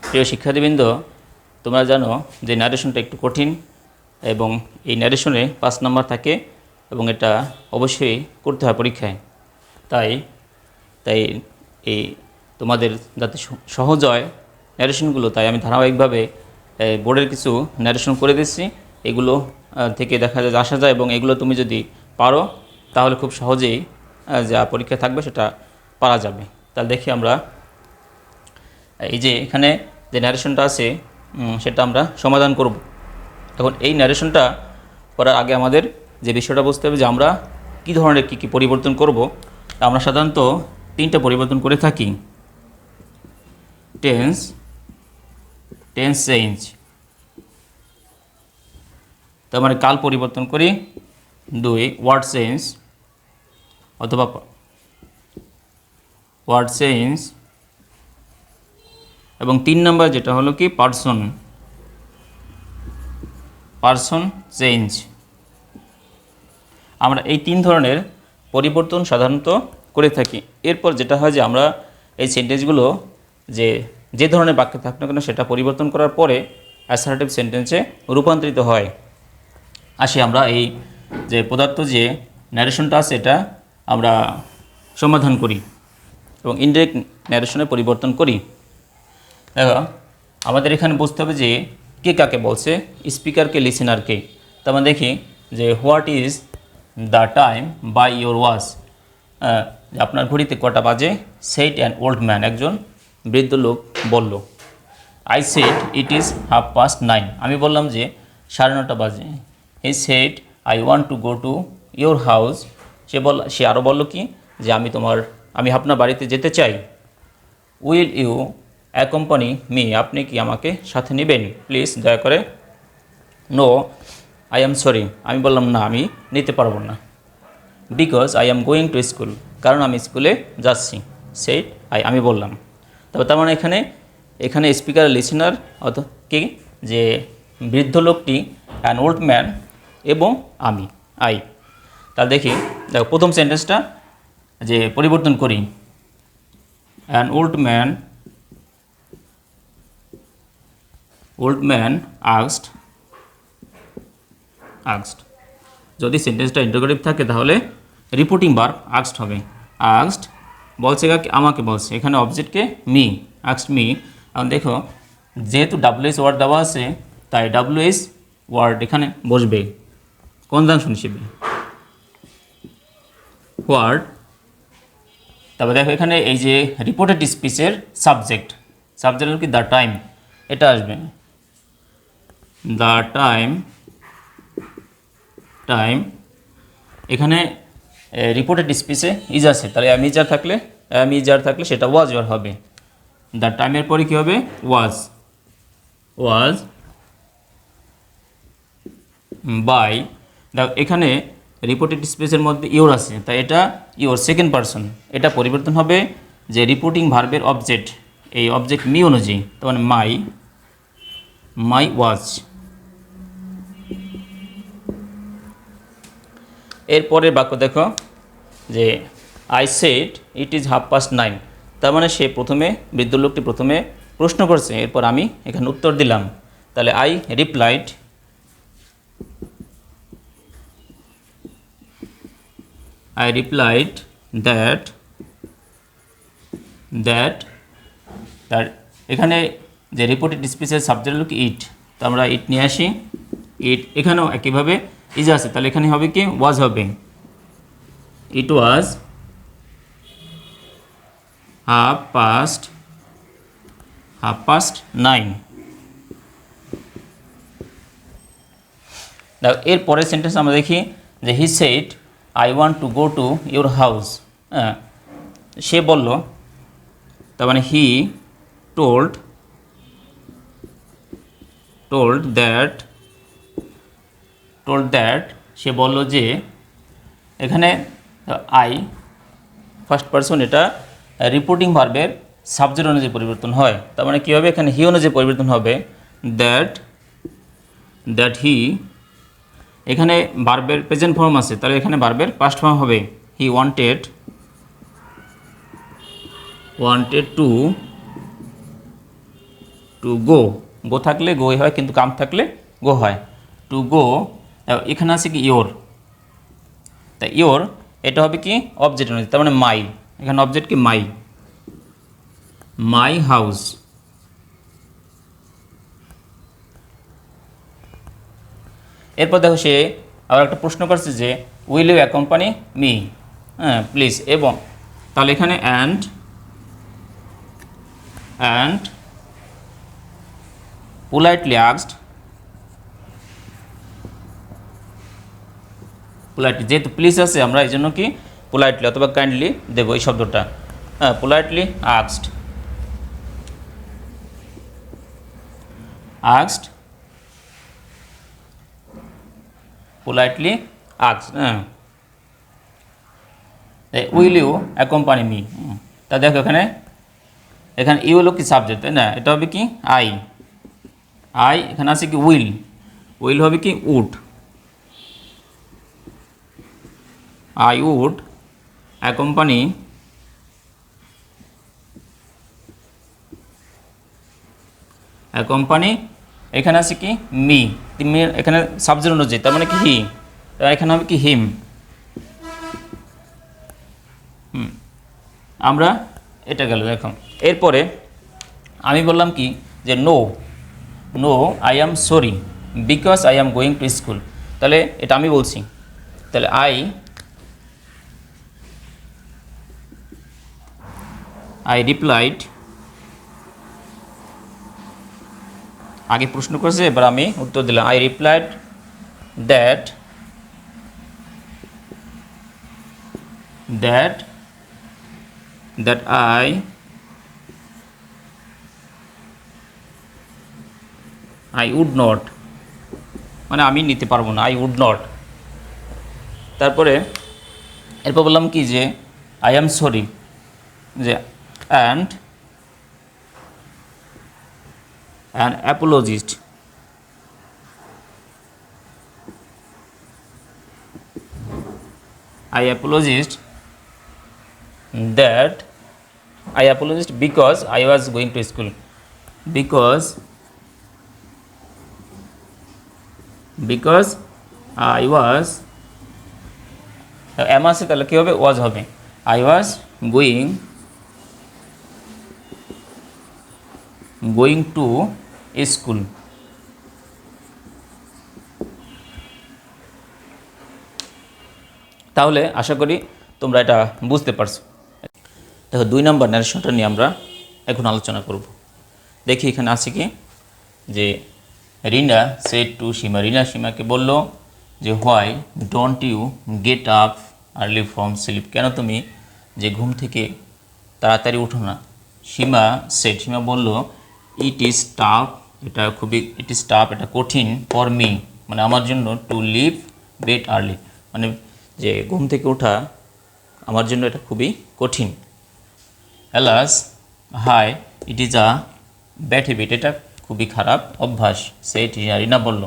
প্রিয় শিক্ষার্থীবৃন্দ, তোমরা জানো যে ন্যারেশনটা একটু কঠিন এবং এই ন্যারেশনে 5 নাম্বার থাকে এবং এটা অবশ্যই করতে হয় পরীক্ষায়। তাই তাই এই তোমাদের যাতে সহজ হয় ন্যারেশনগুলো, তাই আমি ধারাবাহিকভাবে বোর্ডের কিছু ন্যারেশন করে দিচ্ছি। এগুলো থেকে দেখা যায় আসা যায় এবং এগুলো তুমি যদি পারো তাহলে খুব সহজেই যা পরীক্ষায় থাকবে সেটা পারা যাবে। তাহলে দেখি আমরা এই যে এখানে যে ন্যারেশনটা আছে সেটা আমরা সমাধান করব। এখন এই ন্যারেশনটা করার আগে আমাদের যে বিষয়টা বুঝতে হবে যে আমরা কী ধরনের কী পরিবর্তন করব। আমরা সাধারণত 3টা পরিবর্তন করে থাকি। টেন্স চেঞ্জ, তার মানে কাল পরিবর্তন করি। 2 ওয়ার্ড চেঞ্জ অথবা ওয়ার্ড চেঞ্জ, এবং 3 নাম্বার যেটা হলো কি পারসন চেঞ্জ। আমরা এই 3 ধরনের পরিবর্তন সাধারণত করে থাকি। এরপর যেটা হয় যে আমরা এই সেন্টেন্সগুলো যে ধরনের বাক্যে থাক না কেন সেটা পরিবর্তন করার পরে অ্যাসার্টিভ সেন্টেন্সে রূপান্তরিত হয়। আসি আমরা এই যে পদার্থ যে ন্যারেশনটা আছে এটা আমরা সমাধান করি এবং ইনডাইরেক্ট ন্যারেশনে পরিবর্তন করি। দেখো আমাদের এখানে বুঝতে হবে যে কে কাকে বলছে, স্পিকারকে লিসেনারকে। তার মানে দেখি যে what is the time by your watch, আপনার ঘড়িতে কটা বাজে। সেড অ্যান ওল্ড ম্যান, একজন বৃদ্ধ লোক বলল। আই সেড ইট ইজ 9:30, আমি বললাম যে 9:30 বাজে। He said I want to go to your house, সে আরও বলল কি যে আমি আপনার বাড়িতে যেতে চাই। উইল ইউ অ্যাকম্পানি মি, আপনি কি আমাকে সাথে নেবেন প্লিজ, দয়া করে। নো আই এম সরি, আমি বললাম না আমি নিতে পারবো না। Because I am going to school, কারণ আমি স্কুলে যাচ্ছি। সেড আমি বললাম। তবে তার মানে এখানে স্পিকার লিসেনার অর্থাৎ কি যে বৃদ্ধ লোকটি, অ্যান ওল্ড ম্যান এবং আমি তাহলে দেখো প্রথম সেন্টেন্সটা যে পরিবর্তন করি। অ্যান ওল্ড ম্যান আস্কড, যদি সেন্টেন্সটা ইন্টারোগেটিভ থাকে তাহলে রিপোর্টিং ভার্ব আস্কড হবে। আস্কড বলছে আমাকে বলছে, এখানে অবজেক্টকে মি, আস্কড মি। এখন দেখো যেহেতু WH ওয়ার্ড দেওয়া আছে তাই WH ওয়ার্ড এখানে বসবে কনজাংশন হিসেবে ওয়ার্ড। তারপর দেখো এখানে এই যে রিপোর্টেড স্পিচের সাবজেক্ট হল কি দ্য টাইম, এটা আসবে। দ্য টাইম এখানে রিপোর্টেড স্পিচে ইজ আছে, তাহলে আমি যার থাকলে সেটা ওয়াজ ওয়ার হবে। দ্য টাইমের পরে কী হবে ওয়াজ বাই। দেখো এখানে রিপোর্টেড স্পিচের মধ্যে ইওর আছে, তাই এটা ইওর সেকেন্ড পারসন, এটা পরিবর্তন হবে যে রিপোর্টিং ভার্বের অবজেক্ট, এই অবজেক্ট মি অনুযায়ী, তার মানে মাই ওয়াজ। এরপরের বাক্য দেখো যে আই সেড ইট ইজ 9:30, তার মানে বৃদ্ধ লোকটি প্রথমে প্রশ্ন করছে, এরপর আমি এখানে উত্তর দিলাম। তাহলে আই রিপ্লাইড দ্যাট এখানে যে রিপোর্টেড স্পিচের সাবজেক্ট হলো কি ইট, তো আমরা ইট নিয়ে আসি। ইট এখানেও একইভাবে ইজ আছে, তাহলে এখানে হবে কি ওয়াজ হবে। ইট ওয়াজ 9:30। এর পরের সেন্টেন্স আমরা দেখি যে he said I want to go to your house, সে বলল, তার মানে হি টোল্ড দ্যাট, সে বলল যে, এখানে আই ফার্স্ট পারসন, এটা রিপোর্টিং ভার্বের সাবজেক্ট অনুযায়ী পরিবর্তন হয়। তার মানে কী হবে এখানে হি অনুযায়ী পরিবর্তন হবে। দ্যাট হি, এখানে ভার্বের প্রেজেন্ট ফর্ম আছে, তাহলে এখানে ভার্বের পাস্ট ফর্ম হবে। He wanted to to go, go থাকলে গো হয়, কিন্তু কাম থাকলে গো হয়। টু গো, এখানে আছে কি ইয়োর, তাই ইয়োর এটা হবে কি অবজেক্ট অনুযায়ী, তার মানে মাই, এখানে অবজেক্ট কি মাই, মাই হাউস। এরপর দেখো সে আবার একটা প্রশ্ন করছে যে উইল ইউ অ্যাকম্পানি মি, হ্যাঁ প্লিজ, এবং তাহলে এখানে অ্যান্ড পোলাইটলি আস্কড, পোলাইটলি যেহেতু প্লিজ আছে আমরা এই জন্য কি পোলাইটলি অথবা কাইন্ডলি দেবো এই শব্দটা, হ্যাঁ পোলাইটলি আস্কড পোলাইটলি আস্কড, হ্যাঁ উইল ইউ অ্যাকম্পানি মি, তা দেখো এখানে ইউ হলো কি সাবজেক্ট, তাই না, এটা হবে কি আই, এখানে আছে কি উইল হবে কি উড, আই উড অ্যাকম্পানি এখানে আছে কি মি, এখানে সাবজেক্ট অনুযায়ী, তার মানে কি হি, এখানে হবে কি হিম। আমরা এটা গেল দেখো। এরপরে আমি বললাম কি যে no I am sorry because I am going to school, তাহলে এটা আমি বলছি, তাহলে আই রিপ্লাইড, আগে প্রশ্ন করেছে এবার আমি উত্তর দিলাম, I replied that I would not, মানে আমি নিতে পারবো না, I would not। তারপরে এরপর বললাম কি যে I am sorry, যে and an apologist, I apologized because I was going to school, because I was, am আছে তাহলে কি হবে was হবে, I was going to school। তাহলে আশা করি তোমরা এটা বুঝতে পারছো। দেখো 2 নম্বর ন্যারেশনটা নিয়ে আমরা এখন আলোচনা করব। দেখি এখানে আছে কি যে রিনা সেড টু সীমা, রিনা সীমাকে বলল যে why don't you get up early from sleep, কেন তুমি যে ঘুম থেকে তাড়াতাড়ি উঠো না। সীমা বলল ইট ইজ টাফ, এটা কঠিন, ফর মি মানে আমার জন্য, টু লিভ বেড আর্লি মানে যে ঘুম থেকে ওঠা আমার জন্য এটা খুবই কঠিন। Alas hi it is a bad habit, এটা খুবই খারাপ অভ্যাস, সেট রিনা বলল।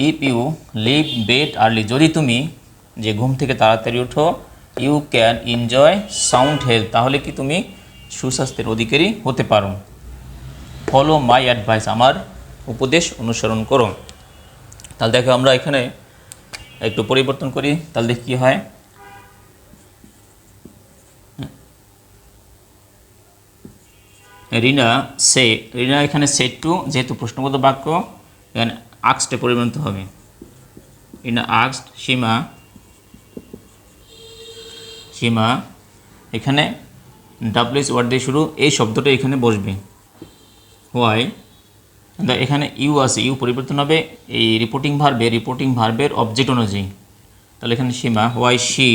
If you leave bed early, যদি তুমি যে ঘুম থেকে তাড়াতাড়ি ওঠো, you can enjoy sound health, তাহলে কি তুমি সুস্বাস্থ্যের অধিকারী হতে পারো। ফলো মাই অ্যাডভাইস, আমার উপদেশ অনুসরণ করো। তাহলে দেখো আমরা এখানে একটু পরিবর্তন করি, তাহলে দেখি কী হয়। রিনা এখানে সেট টু, যেহেতু প্রশ্নবোধক বাক্য এখানে আক্সটে পরিবর্তিত হবে। রিনা আক্সড সীমা এখানে ডাব্লিউএস ওয়ার্ড দিয়ে শুরু, এই শব্দটা এখানে বসবে। হোয়াই এখানে ইউ আছে, ইউ পরিবর্তন হবে এই রিপোর্টিং ভার্বের অবজেক্ট অনুযায়ী। তাহলে এখানে সীমা, হোয়াই শি,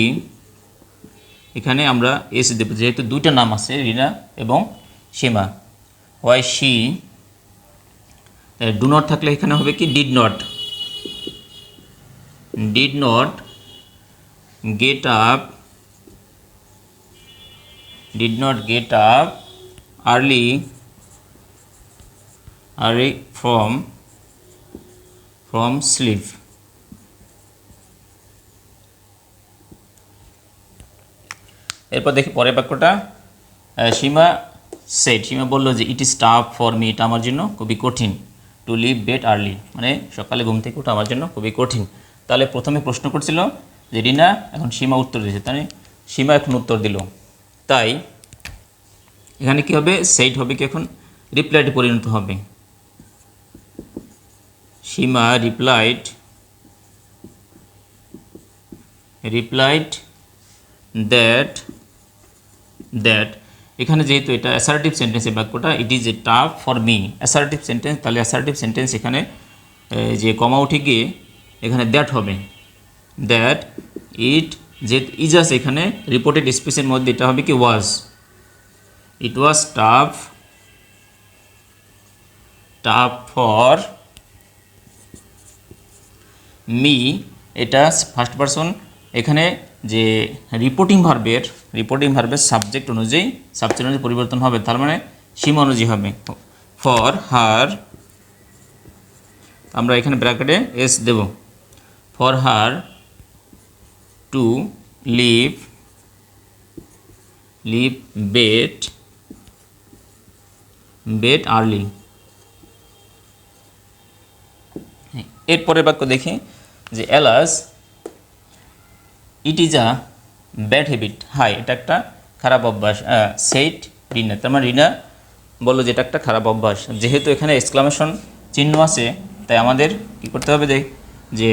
এখানে আমরা এস দেব যেহেতু দুইটা নাম আছে রিনা এবং Seema. Why she, do not থাকলে এখানে হবে কি did not get up early from sleep. এরপর দেখি পরের বাক্যটা, সীমা সেড, সীমা বললো যে it is tough for me, এটা আমার জন্য খুবই কঠিন। টু লিভ বেড আর্লি, মানে সকালে ঘুম থেকে ওঠা আমার জন্য খুবই কঠিন। তাহলে প্রথমে প্রশ্ন করছিল যে রিনা, এখন সীমা উত্তর দিয়েছে, তাই সীমা এখন উত্তর দিল। তাই এখানে কি হবে, সেড হবে কি এখন রিপ্লাইডে পরিণত হবে। সীমা রিপ্লাইড দ্যাট এখানে যেহেতু এটা অ্যাসার্টিভ সেন্টেন্সের বাক্যটা, it is a tough for me, assertive sentence, তাহলে অ্যাসার্টিভ সেন্টেন্স এখানে যে কমা উঠে গিয়ে এখানে দ্যাট হবে। দ্যাট ইট, যে ইজ আছে এখানে রিপোর্টেড স্পেসের মধ্যে, এটা হবে কি ওয়াজ। ইট ওয়াজ টাফ ফর মি, এটা ফার্স্ট পারসন, এখানে যে রিপোর্টিং ভার্বের সাবজেক্ট অনুযায়ী পরিবর্তন হবে, তার মানে সীমা অনুযায়ী হবে। ফর হার, আমরা এখানে ব্র্যাকেটে এস দেব, for her to leave bed early. এরপরের বাক্য দেখি যে alas it is a bad habit, হাই, এটা একটা খারাপ অভ্যাস। সেইট রিনা, তার মানে রিনা বললো যে এটা একটা খারাপ অভ্যাস। যেহেতু এখানে এক্সক্লামেশন চিহ্ন আছে, তাই আমাদের কী করতে হবে যে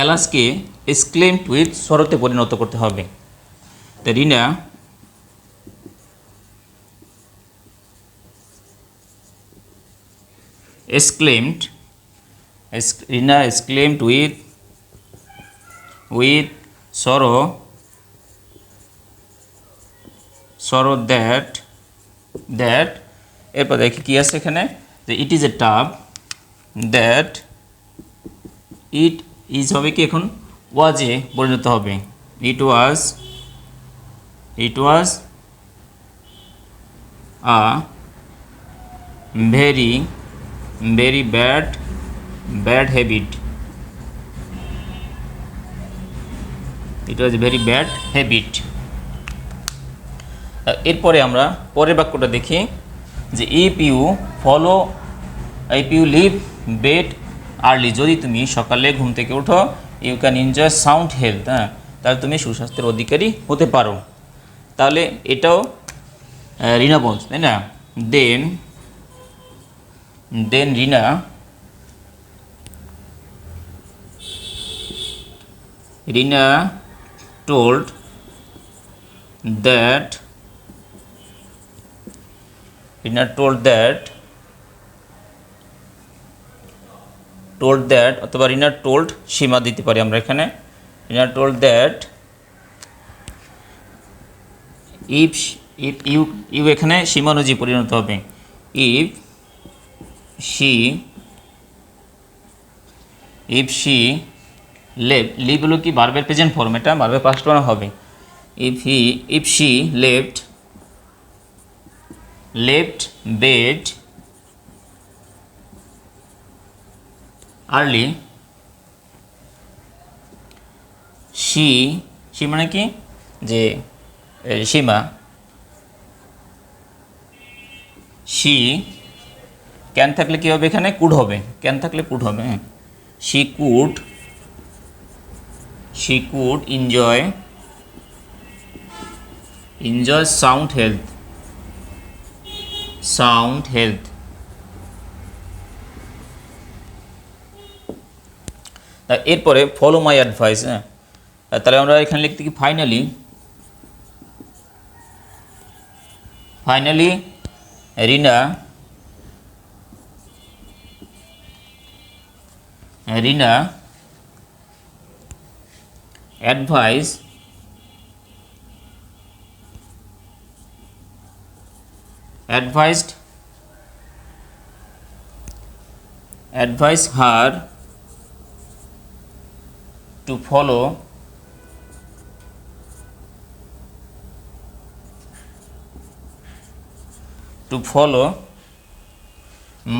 এলাসকে এক্সক্লেমড উইথ শরতে পরিণত করতে হবে। তো রিনা exclaimed with sorrow that এরপর দেখি কি আছে এখানে, যে it is a tough, that it is হবে কি এখন ওয়াজে পরিণত হবে। ইট ওয়াজ আ very bad habit. It was a very bad habit. এরপরে আমরা পরের বাক্যটা দেখি যে if you leave bed early, যদি তুমি সকালে ঘুম থেকে ওঠো, you can enjoy sound health, হ্যাঁ, তাহলে তুমি সুস্বাস্থ্যের অধিকারী হতে পারো। তাহলে এটাও রিনা বলছে, তাই না? দেন Rina told that অথবা রিনা টোল্ড সীমা দিতে পারি আমরা এখানে। রিনা টোল্ড দ্যাট ইফ ইউ এখানে সীমা অনুযায়ী পরিণত হবে। ইফ শি লিভ হলো কি ভার্বের প্রেজেন্ট ফর্ম, এটা ভার্বের পাস্ট ফর্ম হবে। If she left bed early, she মানে কি যে সীমা, শি ক্যান থাকলে কি হবে এখানে কুড হবে, ক্যান থাকলে কুড হবে। হ্যাঁ, she could enjoy sound health. এরপরে ফলো মাই অ্যাডভাইস, হ্যাঁ, তাহলে আমরা এখানে লিখতে কি finally Rina advised her to follow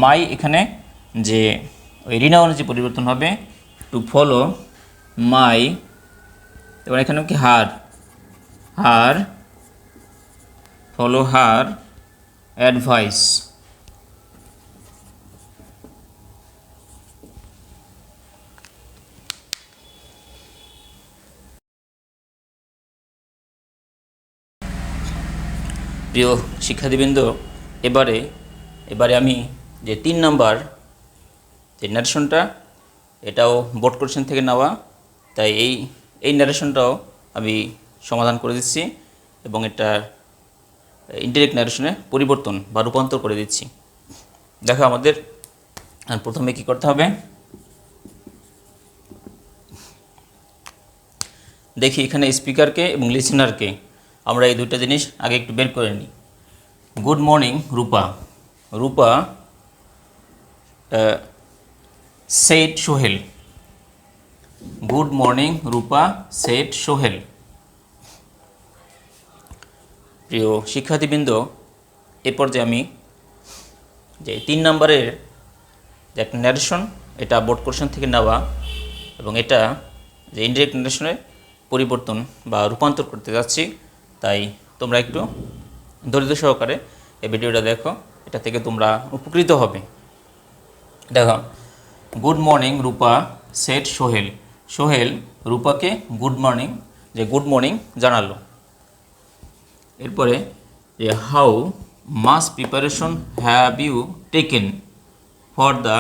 মাই, এখানে যে ওই রিনা অনুযায়ী পরিবর্তন হবে, টু ফলো মাই, এবার এখানে কি হার ফলো হার অ্যাডভাইস। প্রিয় শিক্ষার্থীবৃন্দ, এবারে আমি যে 3 নাম্বার যে ন্যারেশনটা, এটাও বোর্ড কোশ্চেন থেকে নেওয়া, তাই এই ন্যারেশনটাও আমি সমাধান করে দিচ্ছি এবং এটা ইনডিরেক্ট ন্যারেশনে পরিবর্তন বা রূপান্তর করে দিচ্ছি। দেখো, আমাদের প্রথমে কি করতে হবে, দেখি এখানে স্পিকারকে এবং লিসেনারকে আমরা এই দুইটা জিনিস আগে একটু বের করে নিই। গুড মর্নিং রূপা। রূপা said Sohel. Good morning Rupa said Sohel. প্রিয় শিক্ষার্থীবৃন্দ, এরপর যে আমি যে 3 নম্বরের যে একটা ন্যারেশন, এটা বোর্ড কোশ্চেন থেকে নেওয়া এবং এটা যে ইনডিরেক্ট ন্যারেশনে পরিবর্তন বা রূপান্তর করতে যাচ্ছি, তাই তোমরা একটু ধৈর্য সহকারে এই ভিডিওটা দেখো, এটা থেকে তোমরা উপকৃত হবে। দেখো, good morning Rupa said Sohel. Sohel রূপাকে গুড মর্নিং জানালো। এরপরে যে how much preparation have you taken for the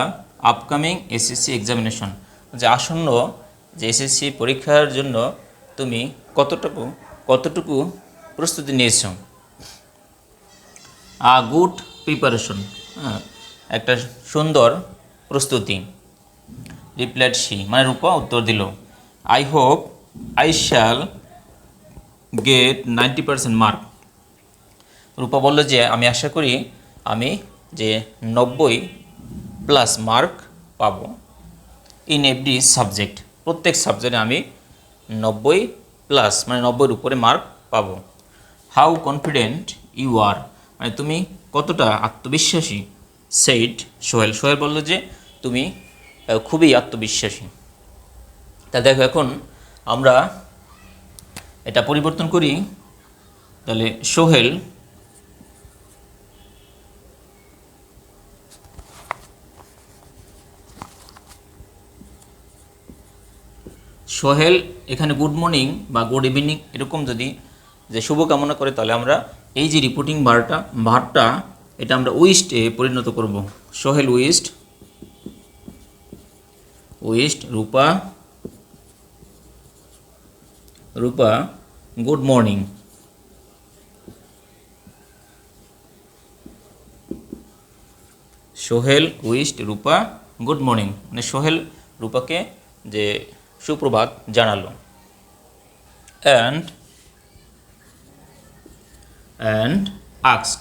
upcoming SSC examination. যে আসন্ন যে এসএসসি পরীক্ষার জন্য তুমি কতটুকু প্রস্তুতি নিয়েছ। আ গুড প্রিপারেশন, একটা সুন্দর প্রস্তুতি। রিপ্লাইড শি, মানে রূপা উত্তর দিল। I hope I shall get 90% mark. Rupa বলল যে আমি আশা করি আমি যে 90+ মার্ক পাবো। ইন এভরি সাবজেক্ট, প্রত্যেক সাবজেক্টে আমি 90+, মানে 90-এর উপরে মার্ক পাবো। হাউ কনফিডেন্ট ইউ আর, মানে তুমি কতটা আত্মবিশ্বাসী। সেইড সোহেল। সোহেল বলল যে তুমি খুবই আত্মবিশ্বাসী। তা দেখো, এখন আমরা এটা পরিবর্তন করি। তাহলে সোহেল এখানে গুড মর্নিং বা গুড ইভিনিং এরকম যদি যে শুভকামনা করে, তাহলে আমরা এই যে রিপোর্টিং ভার্বটা এটা আমরা উইস্টে পরিণত করব। সোহেল উইস্ট রূপা গুড মর্নিং। সোহেল উইস্ট রূপা গুড মর্নিং, মানে সোহেল রূপাকে যে সুপ্রভাত জানালো। অ্যান্ড আক্সড,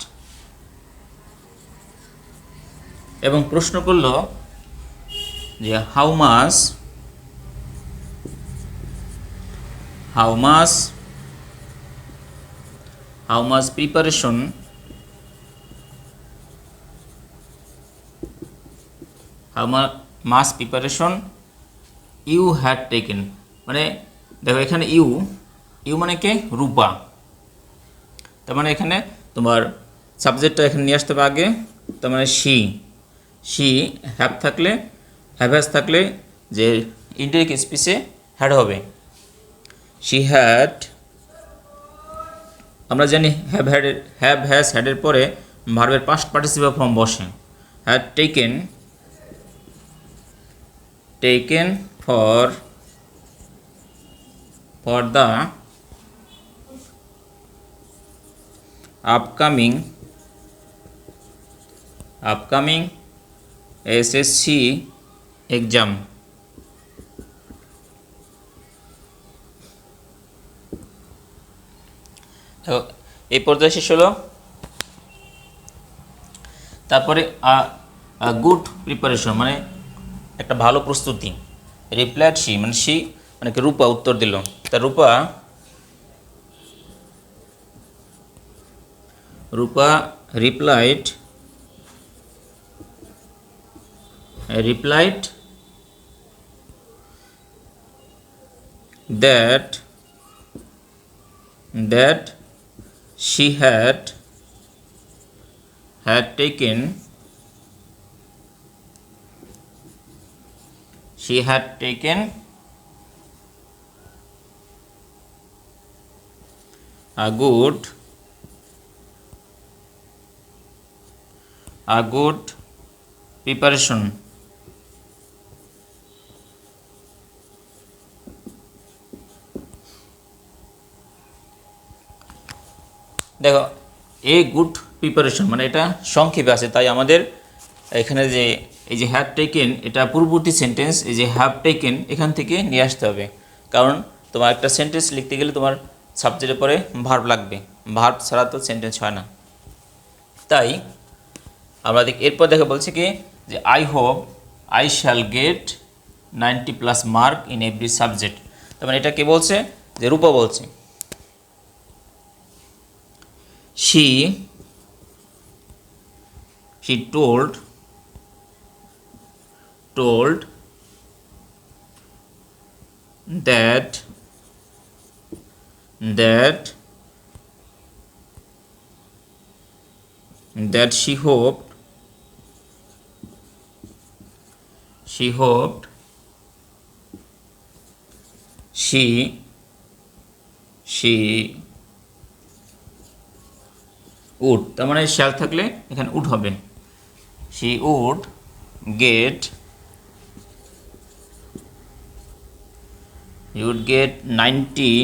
এবং প্রশ্ন করল যে how much preparation you had taken. মানে দেখো, এখানে ইউ মানে কে, রূপা। তার মানে এখানে তোমার সাবজেক্টটা এখানে নিয়ে আসতে হবে আগে। তার মানে শি হ্যাভ থাকলে যে ইনডিরেক্ট স্পিচে হ্যাড হবে। শি হ্যাড, আমরা জানি হ্যাভ হ্যাজ হ্যাডের পরে ভার্বের পাস্ট পার্টিসিপল ফর্ম বসে। Had taken for the upcoming SSC exam. এই পর্যায়ে শেষ হলো। তারপরে গুড প্রিপারেশন, মানে একটা ভালো প্রস্তুতি। রিপ্লাইড শি, মানে মানে কি রূপা উত্তর দিল। তা রূপা replied that she had had taken she had taken a good preparation দেখো এ গুড প্রিপারেশন মানে এটা সংক্ষেপে আছে, তাই আমাদের এখানে যে এই যে হ্যাভ টেকেন এটা পূর্ববর্তী সেন্টেন্স, এই যে হ্যাভ টেকেন এখান থেকে নিয়ে আসতে হবে, কারণ তোমার একটা সেন্টেন্স লিখতে গেলে তোমার সাবজেক্টের পরে ভার্ব লাগবে, ভার্ব ছাড়া তো সেন্টেন্স হয় না। তাই আমরা এরপর দেখে বলছে কি যে I hope I shall get 90+ mark in every subject. তার মানে এটা কে বলছে, যে রূপা বলছে। she told that she hoped she would, তার মানে শ্যাল থাকলে এখানে উড হবে, she would get 90+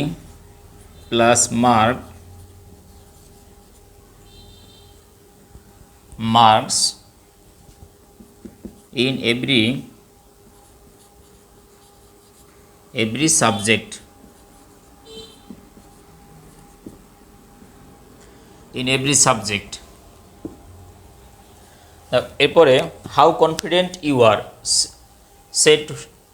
marks in every subject এরপরে how confident you are said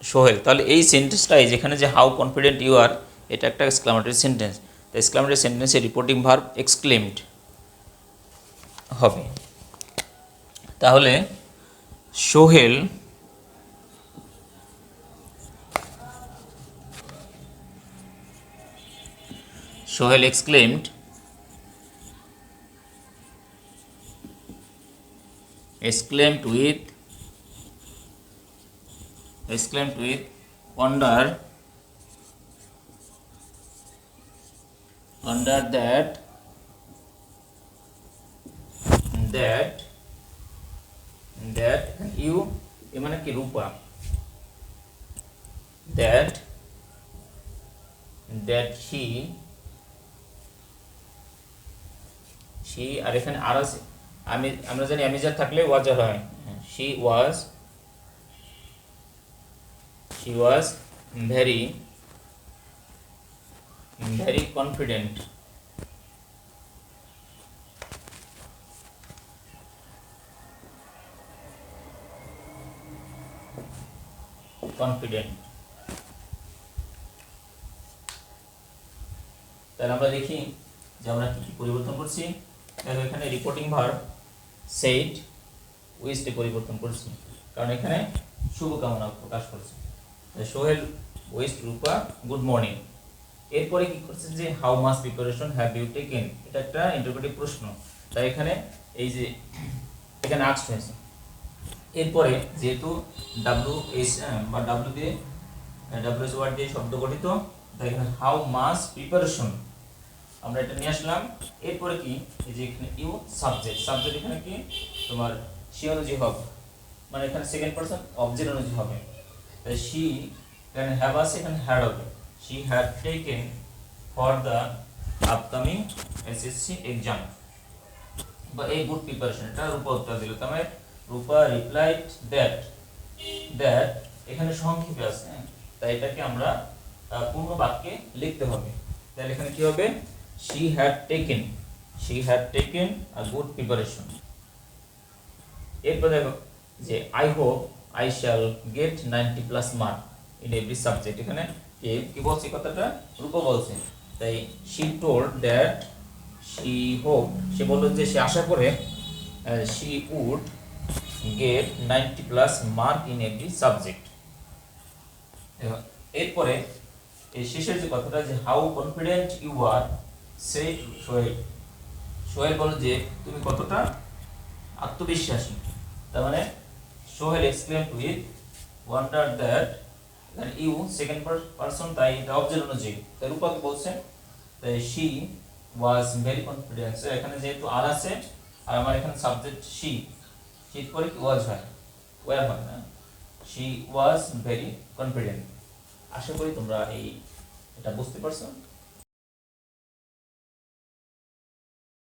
Sohel. তাহলে এই সেন্টেন্সটাই যেখানে যে হাউ কনফিডেন্ট ইউ আর এটা একটা এক্সক্লামেটরি সেন্টেন্স, তো এক্সক্লামেটরি সেন্টেন্সে রিপোর্টিং ভার্ব এক্সক্লেমড হবে। তাহলে Sohel exclaimed with wonder that you এ মানে কি রূপা, that she আর এখানে আর আছে, আমরা জানি আমি যা থাকলে ওয়াজার হয়, she was very confident তাহলে আমরা দেখি যে আমরা কি পরিবর্তন করছি। দেখো এখানে রিপোর্টিং ভার্ব সেড উইশে পরিবর্তন করছি, কারণ এখানে শুভকামনা প্রকাশ করছে। Sohel wished Rupa good morning. এরপরে কি করছে যে how much preparation have you taken, এটা একটা ইন্টারপ্রেটিভ প্রশ্ন, তাই এখানে এই যে এখানে আস্কড হয়েছে। এরপরে যেহেতু ডাব্লিউএস বা ডাব্লিউ দিয়ে ডাব্লিউএস ওয়ার্ড দিয়ে শব্দ গঠিত, তাই এখানে হাউ মাচ প্রিপারেশন আমরা এটা নিয়ে আসলাম। এরপরে কি এই যে এখানে ইউ সাবজেক্ট এখানে কি তোমার সি অনুযায়ী হবে, মানে এখানে সেকেন্ড পারসন অবজেক্ট অনুযায়ী হবে। তাই সি এখানে হ্যাভ আছে, এখানে হ্যাড হবে, she had taken for the upcoming SSC exam বা এই গুড প্রিপারেশন, এটা রূপা উত্তর দিল। তার মানে রূপা রিপ্লাইড দ্যাট এখানে সংক্ষেপে আছে, তাই এটাকে আমরা পূর্ণ বাক্যে লিখতে হবে। তাহলে এখানে কি হবে, she had taken a good preparation। এরপর দেখো যে I hope I shall get 90+ mark in every subject, এখানে কি বলছে কথাটা, রূপা বলছে। তাই she told that she hoped, সে বলল যে সে আশা করে she would get 90+ mark in every subject। এরপরে এই শেষের যে কথাটা যে how confident you are said Sohel বলে যে তুমি কতটা আত্মবিশ্বাসী। তার মানে Sohel exclaimed with wonder that, এখানে ইউ সেকেন্ড পারসন, তাই এটা অবজেক্ট অনুযায়ী, তাই রূপক বলছে, তাই শি ওয়াজ ভেরি কনফিডেন্স, এখানে যেহেতু আর আছে আর আমার এখানে সাবজেক্ট শি, শীত পরে কি ওয়াজ হয়, ওয়ার হয় না, শি ওয়াজ ভেরি কনফিডেন্ট। আশা করি তোমরা এটা বুঝতে পারছো।